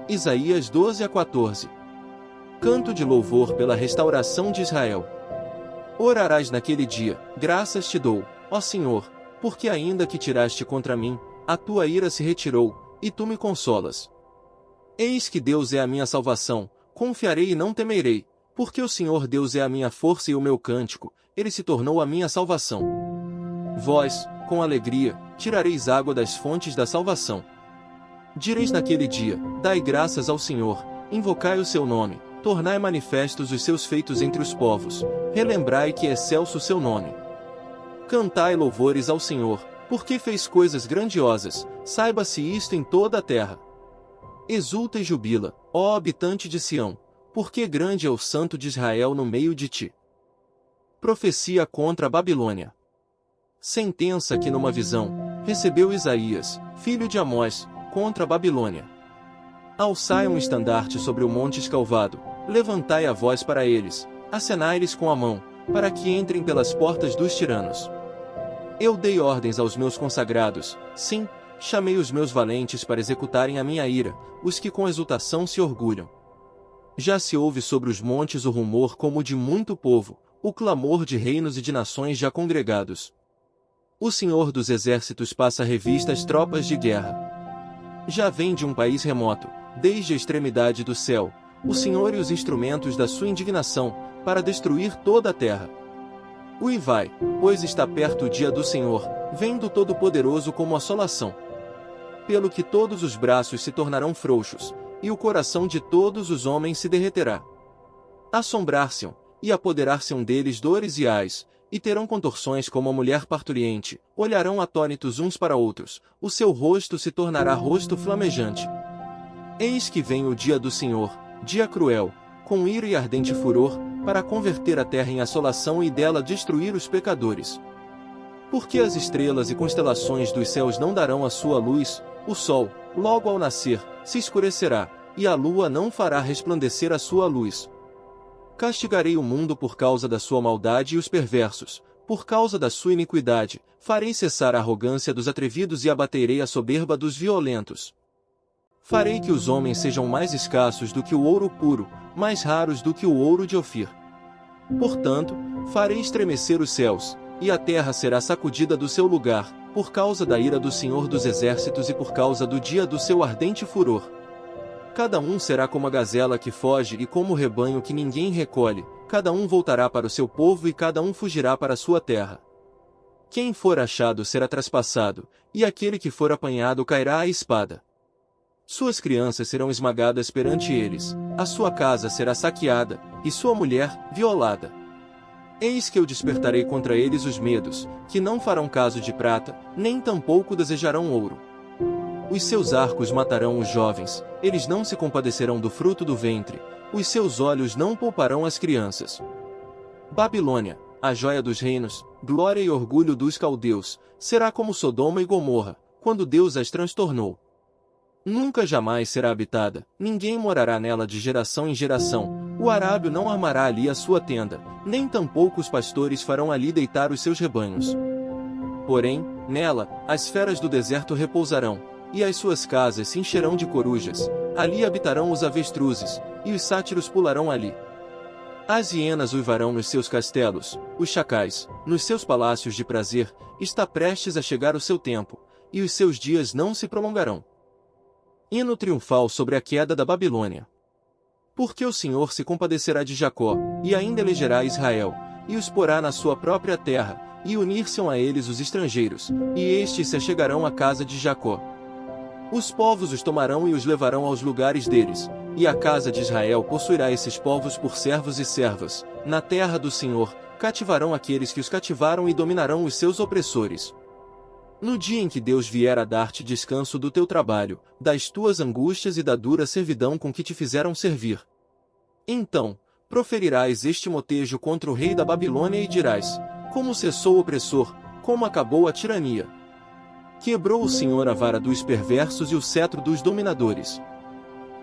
Isaías 12-14. Canto de louvor pela restauração de Israel. Orarás naquele dia: graças te dou, ó Senhor, porque ainda que tiraste contra mim, a tua ira se retirou, e tu me consolas. Eis que Deus é a minha salvação, confiarei e não temerei, porque o Senhor Deus é a minha força e o meu cântico, ele se tornou a minha salvação. Vós, com alegria, tirareis água das fontes da salvação. Direis naquele dia: dai graças ao Senhor, invocai o seu nome, tornai manifestos os seus feitos entre os povos, relembrai que é excelso o seu nome. Cantai louvores ao Senhor, porque fez coisas grandiosas, saiba-se isto em toda a terra. Exulta e jubila, ó habitante de Sião, porque grande é o Santo de Israel no meio de ti. Profecia contra a Babilônia. Sentença que numa visão recebeu Isaías, filho de Amós, contra a Babilônia. Alçai um estandarte sobre o monte escalvado, levantai a voz para eles, acenai-lhes com a mão, para que entrem pelas portas dos tiranos. Eu dei ordens aos meus consagrados, sim, chamei os meus valentes para executarem a minha ira, os que com exultação se orgulham. Já se ouve sobre os montes o rumor como de muito povo, o clamor de reinos e de nações já congregados. O Senhor dos exércitos passa a revista às tropas de guerra. Já vem de um país remoto, desde a extremidade do céu, o Senhor e os instrumentos da sua indignação, para destruir toda a terra. Uivai, pois está perto o dia do Senhor, vem do Todo-Poderoso como assolação. Pelo que todos os braços se tornarão frouxos, e o coração de todos os homens se derreterá. Assombrar-se-ão, e apoderar-se-ão deles dores e ais, e terão contorções como a mulher parturiente, olharão atônitos uns para outros, o seu rosto se tornará rosto flamejante. Eis que vem o dia do Senhor, dia cruel, com ira e ardente furor, para converter a terra em assolação e dela destruir os pecadores. Porque as estrelas e constelações dos céus não darão a sua luz, o sol, logo ao nascer, se escurecerá, e a lua não fará resplandecer a sua luz. Castigarei o mundo por causa da sua maldade e os perversos, por causa da sua iniquidade, farei cessar a arrogância dos atrevidos e abaterei a soberba dos violentos. Farei que os homens sejam mais escassos do que o ouro puro, mais raros do que o ouro de Ofir. Portanto, farei estremecer os céus, e a terra será sacudida do seu lugar, por causa da ira do Senhor dos exércitos e por causa do dia do seu ardente furor. Cada um será como a gazela que foge e como o rebanho que ninguém recolhe, cada um voltará para o seu povo e cada um fugirá para a sua terra. Quem for achado será traspassado, e aquele que for apanhado cairá à espada. Suas crianças serão esmagadas perante eles, a sua casa será saqueada, e sua mulher, violada. Eis que eu despertarei contra eles os medos, que não farão caso de prata, nem tampouco desejarão ouro. Os seus arcos matarão os jovens, eles não se compadecerão do fruto do ventre, os seus olhos não pouparão as crianças. Babilônia, a joia dos reinos, glória e orgulho dos caldeus, será como Sodoma e Gomorra, quando Deus as transtornou. Nunca jamais será habitada, ninguém morará nela de geração em geração, o arábio não armará ali a sua tenda, nem tampouco os pastores farão ali deitar os seus rebanhos. Porém, nela, as feras do deserto repousarão, e as suas casas se encherão de corujas, ali habitarão os avestruzes, e os sátiros pularão ali. As hienas uivarão nos seus castelos, os chacais, nos seus palácios de prazer, está prestes a chegar o seu tempo, e os seus dias não se prolongarão. Hino triunfal sobre a queda da Babilônia. Porque o Senhor se compadecerá de Jacó, e ainda elegerá Israel, e os porá na sua própria terra, e unir-se-ão a eles os estrangeiros, e estes se achegarão à casa de Jacó. Os povos os tomarão e os levarão aos lugares deles, e a casa de Israel possuirá esses povos por servos e servas. Na terra do Senhor, cativarão aqueles que os cativaram e dominarão os seus opressores. No dia em que Deus vier a dar-te descanso do teu trabalho, das tuas angústias e da dura servidão com que te fizeram servir. Então, proferirás este motejo contra o rei da Babilônia e dirás: como cessou o opressor, como acabou a tirania. Quebrou o Senhor a vara dos perversos e o cetro dos dominadores.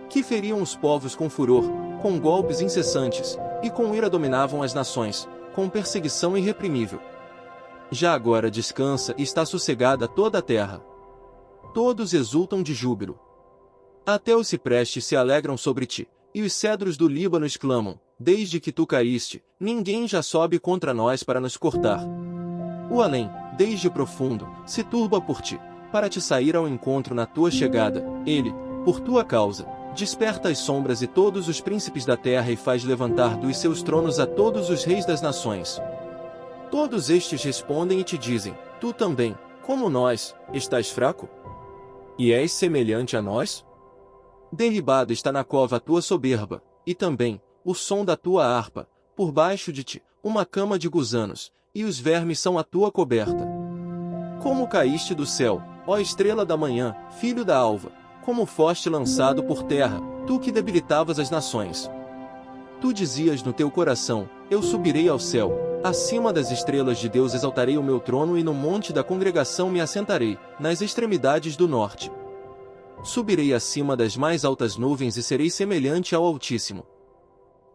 Que feriam os povos com furor, com golpes incessantes, e com ira dominavam as nações, com perseguição irreprimível. Já agora descansa e está sossegada toda a terra. todos exultam de júbilo. Até os ciprestes se alegram sobre ti, e os cedros do Líbano exclamam: desde que tu caíste, ninguém já sobe contra nós para nos cortar. O além, desde profundo, se turba por ti, para te sair ao encontro na tua chegada. Ele, por tua causa, desperta as sombras e todos os príncipes da terra e faz levantar dos seus tronos a todos os reis das nações. Todos estes respondem e te dizem: tu também, como nós, estás fraco? E és semelhante a nós? Derribada está na cova a tua soberba, e também o som da tua harpa, por baixo de ti, uma cama de gusanos, e os vermes são a tua coberta. Como caíste do céu, ó estrela da manhã, filho da alva, como foste lançado por terra, tu que debilitavas as nações. Tu dizias no teu coração: eu subirei ao céu, acima das estrelas de Deus exaltarei o meu trono e no monte da congregação me assentarei, nas extremidades do norte. Subirei acima das mais altas nuvens e serei semelhante ao Altíssimo.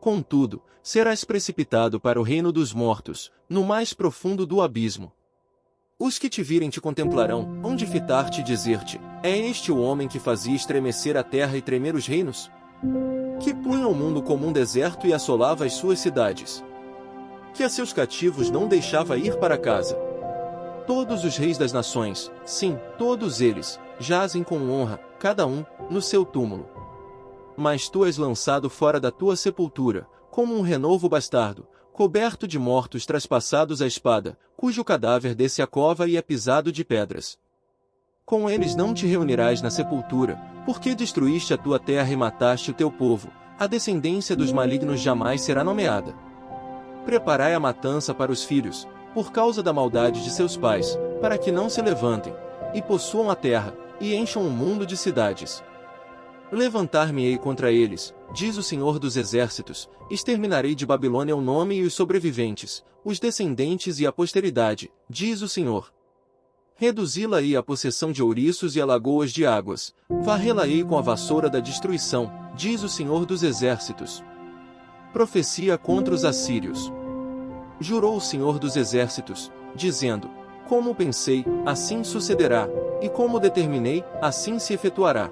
Contudo, serás precipitado para o reino dos mortos, no mais profundo do abismo. Os que te virem te contemplarão, hão de fitar-te e dizer-te: é este o homem que fazia estremecer a terra e tremer os reinos? Que punha o mundo como um deserto e assolava as suas cidades? Que a seus cativos não deixava ir para casa? Todos os reis das nações, sim, todos eles, jazem com honra, cada um, no seu túmulo. Mas tu és lançado fora da tua sepultura, como um renovo bastardo, coberto de mortos traspassados à espada, cujo cadáver desce à cova e é pisado de pedras. Com eles não te reunirás na sepultura, porque destruíste a tua terra e mataste o teu povo, a descendência dos malignos jamais será nomeada. Preparai a matança para os filhos, por causa da maldade de seus pais, para que não se levantem, e possuam a terra, e encham o mundo de cidades. Levantar-me-ei contra eles, diz o Senhor dos Exércitos, exterminarei de Babilônia o nome e os sobreviventes, os descendentes e a posteridade, diz o Senhor. Reduzi-la-ei à possessão de ouriços e a lagoas de águas, varrê-la-ei com a vassoura da destruição, diz o Senhor dos Exércitos. Profecia contra os assírios. Jurou o Senhor dos Exércitos, dizendo: como pensei, assim sucederá, e como determinei, assim se efetuará.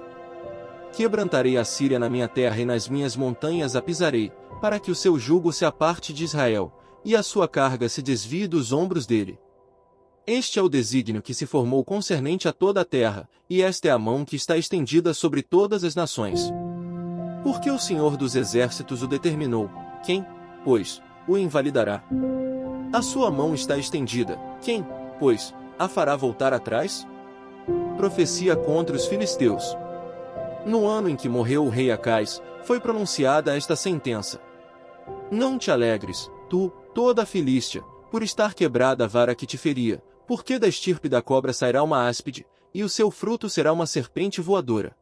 Quebrantarei a Síria na minha terra e nas minhas montanhas a pisarei, para que o seu jugo se aparte de Israel, e a sua carga se desvie dos ombros dele. Este é o desígnio que se formou concernente a toda a terra, e esta é a mão que está estendida sobre todas as nações. Porque o Senhor dos Exércitos o determinou, quem, pois, o invalidará? A sua mão está estendida, quem, pois, a fará voltar atrás? Profecia contra os filisteus. No ano em que morreu o rei Acais, foi pronunciada esta sentença: não te alegres, tu, toda a Filístia, por estar quebrada a vara que te feria, porque da estirpe da cobra sairá uma áspide, e o seu fruto será uma serpente voadora.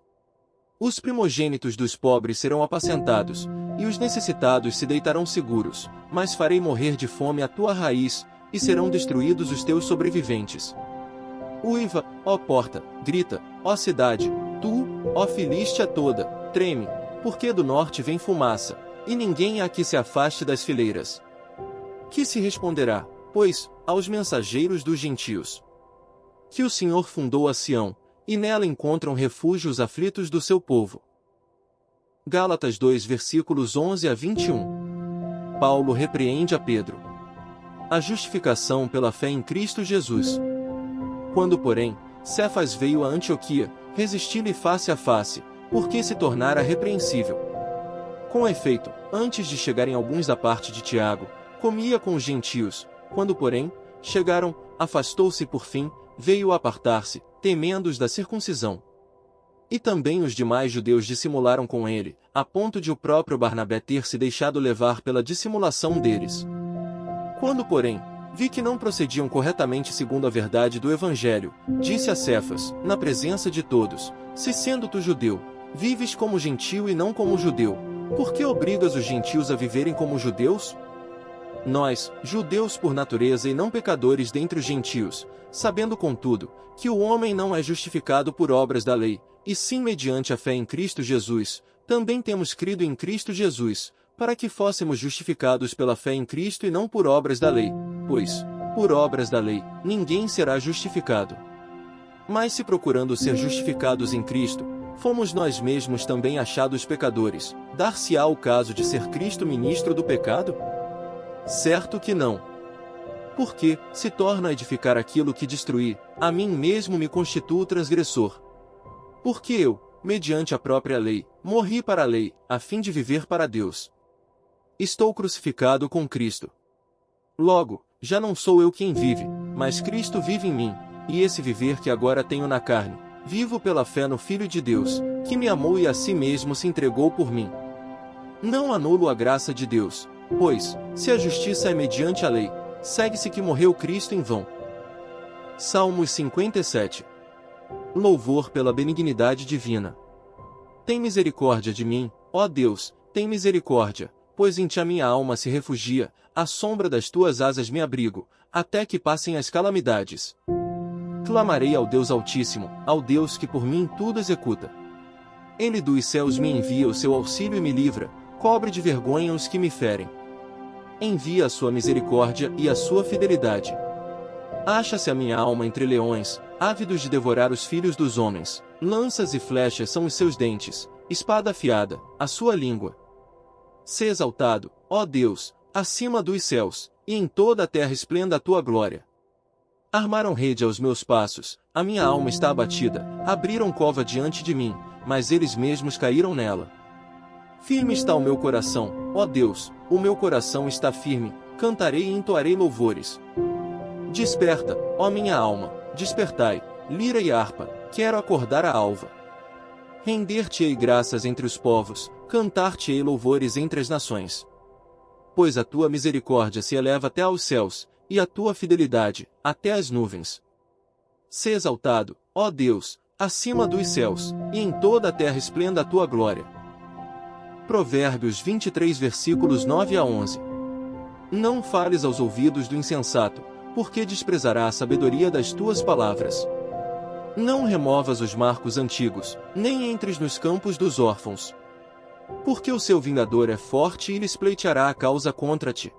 Os primogênitos dos pobres serão apacentados, e os necessitados se deitarão seguros, mas farei morrer de fome a tua raiz, e serão destruídos os teus sobreviventes. Uiva, ó porta, grita, ó cidade, tu, ó Filístia toda, treme, porque do norte vem fumaça, e ninguém há que se afaste das fileiras. Que se responderá, pois, aos mensageiros dos gentios? Que o Senhor fundou a Sião, e nela encontram refúgio os aflitos do seu povo. Gálatas 2 versículos 11 a 21. Paulo repreende a Pedro. A justificação pela fé em Cristo Jesus. Quando, porém, Cefas veio a Antioquia, resisti-lhe face a face, porque se tornara repreensível. Com efeito, antes de chegarem alguns da parte de Tiago, comia com os gentios, quando, porém, chegaram, afastou-se por fim, veio a apartar-se, temendo-os da circuncisão. E também os demais judeus dissimularam com ele, a ponto de o próprio Barnabé ter se deixado levar pela dissimulação deles. Quando, porém, vi que não procediam corretamente segundo a verdade do Evangelho, disse a Cefas, na presença de todos: se sendo tu judeu, vives como gentio e não como judeu, por que obrigas os gentios a viverem como judeus? Nós, judeus por natureza e não pecadores dentre os gentios, sabendo contudo, que o homem não é justificado por obras da lei, e sim mediante a fé em Cristo Jesus, também temos crido em Cristo Jesus, para que fôssemos justificados pela fé em Cristo e não por obras da lei, pois, por obras da lei, ninguém será justificado. Mas se procurando ser justificados em Cristo, fomos nós mesmos também achados pecadores, dar-se-á o caso de ser Cristo ministro do pecado? Certo que não. Porque, se torno a edificar aquilo que destruí, a mim mesmo me constituo transgressor. Porque eu, mediante a própria lei, morri para a lei, a fim de viver para Deus. Estou crucificado com Cristo. Logo, já não sou eu quem vive, mas Cristo vive em mim, e esse viver que agora tenho na carne, vivo pela fé no Filho de Deus, que me amou e a si mesmo se entregou por mim. Não anulo a graça de Deus, pois, se a justiça é mediante a lei, segue-se que morreu Cristo em vão. Salmos 57. Louvor pela benignidade divina. Tem misericórdia de mim, ó Deus, tem misericórdia, pois em ti a minha alma se refugia, à sombra das tuas asas me abrigo, até que passem as calamidades. Clamarei ao Deus Altíssimo, ao Deus que por mim tudo executa. Ele dos céus me envia o seu auxílio e me livra, cobre de vergonha os que me ferem. Envia a sua misericórdia e a sua fidelidade. Acha-se a minha alma entre leões, ávidos de devorar os filhos dos homens. Lanças e flechas são os seus dentes, espada afiada, a sua língua. Sê exaltado, ó Deus, acima dos céus, e em toda a terra esplenda a tua glória. Armaram rede aos meus passos, a minha alma está abatida, abriram cova diante de mim, mas eles mesmos caíram nela. Firme está o meu coração, ó Deus, o meu coração está firme, cantarei e entoarei louvores. Desperta, ó minha alma, despertai, lira e harpa, quero acordar a alva. Render-te-ei graças entre os povos, cantar-te-ei louvores entre as nações. Pois a tua misericórdia se eleva até aos céus, e a tua fidelidade, até as nuvens. Sê exaltado, ó Deus, acima dos céus, e em toda a terra esplenda a tua glória. Provérbios 23 versículos 9 a 11. Não fales aos ouvidos do insensato, porque desprezará a sabedoria das tuas palavras. Não removas os marcos antigos, nem entres nos campos dos órfãos. Porque o seu vingador é forte e lhes pleiteará a causa contra ti.